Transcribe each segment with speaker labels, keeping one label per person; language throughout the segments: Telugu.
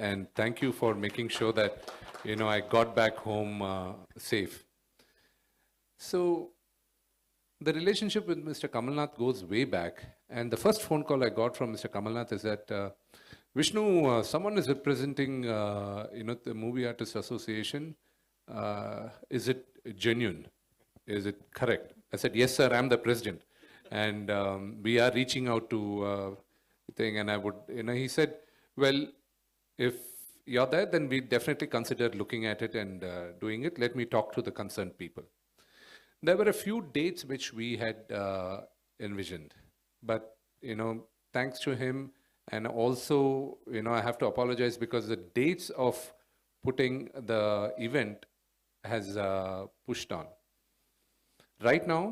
Speaker 1: and thank you for making sure that I got back home safe. So the relationship with Mr. Kamalnath goes way back, and the first phone call I got from Mr. Kamalnath is that Vishnu, someone is representing the Movie Artists Association. Is it genuine? Is it correct? I said, yes, sir, I'm the president. And we are reaching out to thing. And I would, he said, well, if you're there, then we definitely consider looking at it and doing it. Let me talk to the concerned people. There were a few dates which we had envisioned, but, thanks to him, and also, I have to apologize because the dates of putting the event has pushed on. Right now,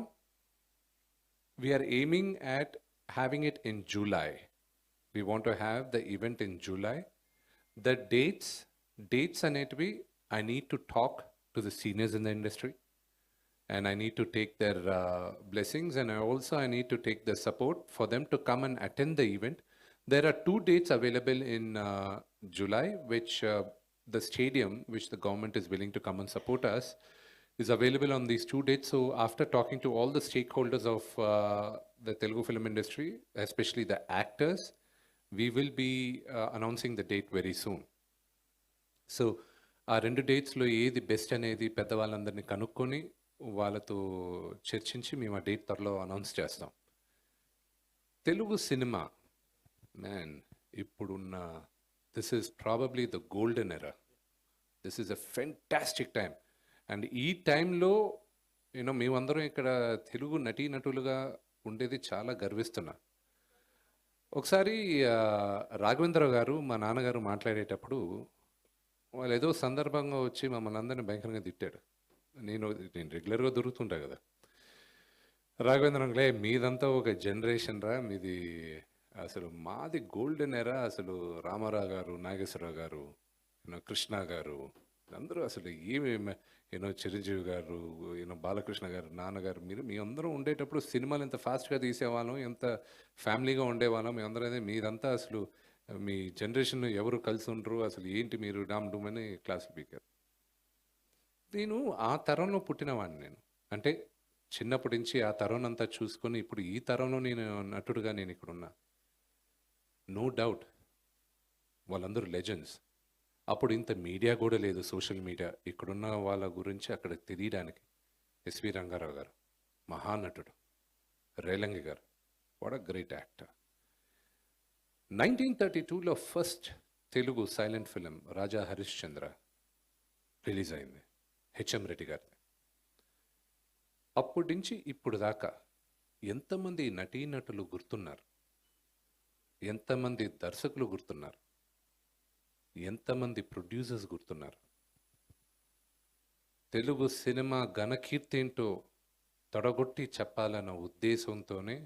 Speaker 1: we are aiming at having it in July. We want to have the event in July. The dates are need to be, I need to talk to the seniors in the industry, and I need to take their blessings, and I need to take the support for them to come and attend the event. There are 2 dates available in July, which the stadium, which the government is willing to come and support us, is available on these 2 dates. So after talking to all the stakeholders of the Telugu film industry, especially the actors, we will be announcing the date very soon. So ఆ 2 డేట్స్లో ఏది బెస్ట్ అనేది పెద్దవాళ్ళందరినీ కనుక్కొని వాళ్ళతో చర్చించి మేము ఆ డేట్ త్వరలో అనౌన్స్ చేస్తాం. తెలుగు సినిమా మ్యాన్ ఇప్పుడున్న this is probably the golden era. This is a fantastic time. And ఈ టైంలో మేమందరం ఇక్కడ తెలుగు నటీనటులుగా ఉండేది చాలా గర్విస్తున్నా. ఒకసారి రాఘవేంద్రరావు గారు మా నాన్నగారు మాట్లాడేటప్పుడు వాళ్ళు ఏదో సందర్భంగా వచ్చి మమ్మల్ని అందరినీ భయంకరంగా తిట్టాడు. నేను రెగ్యులర్గా దొరుకుతుంటా కదా. రాఘవేంద్రరావు మీదంతా ఒక జనరేషన్ రా, మీది అసలు మాది గోల్డెన్ ఎరా. అసలు రామారావు గారు, నాగేశ్వరరావు గారు, కృష్ణ గారు, అందరూ అసలు ఏమి చిరంజీవి గారు, బాలకృష్ణ గారు, నాన్నగారు, మీ అందరం ఉండేటప్పుడు సినిమాలు ఎంత ఫాస్ట్గా తీసేవాళ్ళం, ఎంత ఫ్యామిలీగా ఉండేవాళ్ళం. మేమందరం మీదంతా అసలు మీ జనరేషన్ ఎవరు కలిసి ఉండరు, అసలు ఏంటి మీరు డామ్ డూమ్ అని క్లాస్ స్పీకర్. నేను ఆ తరంలో పుట్టినవాడిని. నేను అంటే చిన్నప్పటి నుంచి ఆ తరం అంతా చూసుకొని ఇప్పుడు ఈ తరంలో నేను నటుడుగా నేను ఇక్కడ ఉన్నా. నో డౌట్ వాళ్ళందరూ లెజెండ్స్. అప్పుడు ఇంత మీడియా కూడా లేదు, సోషల్ మీడియా. ఇక్కడున్న వాళ్ళ గురించి అక్కడ తెలియడానికి ఎస్వి రంగారావు గారు మహానటుడు, రేలంగి గారు వాట్ అ గ్రేట్ యాక్టర్. 1932లో first Telugu silent film Raja Harishchandra release అయింది, హెచ్ఎం రెడ్డి గారిది. అప్పటి నుంచి ఇప్పుడు దాకా ఎంతమంది నటీనటులు గుర్తున్నారు, ఎంతమంది దర్శకులు గుర్తున్నారు, ఎంతమంది ప్రొడ్యూసర్స్ గుర్తున్నారు. తెలుగు సినిమా ఘనకీర్తి ఏంటో తొడగొట్టి చెప్పాలన్న ఉద్దేశంతోనే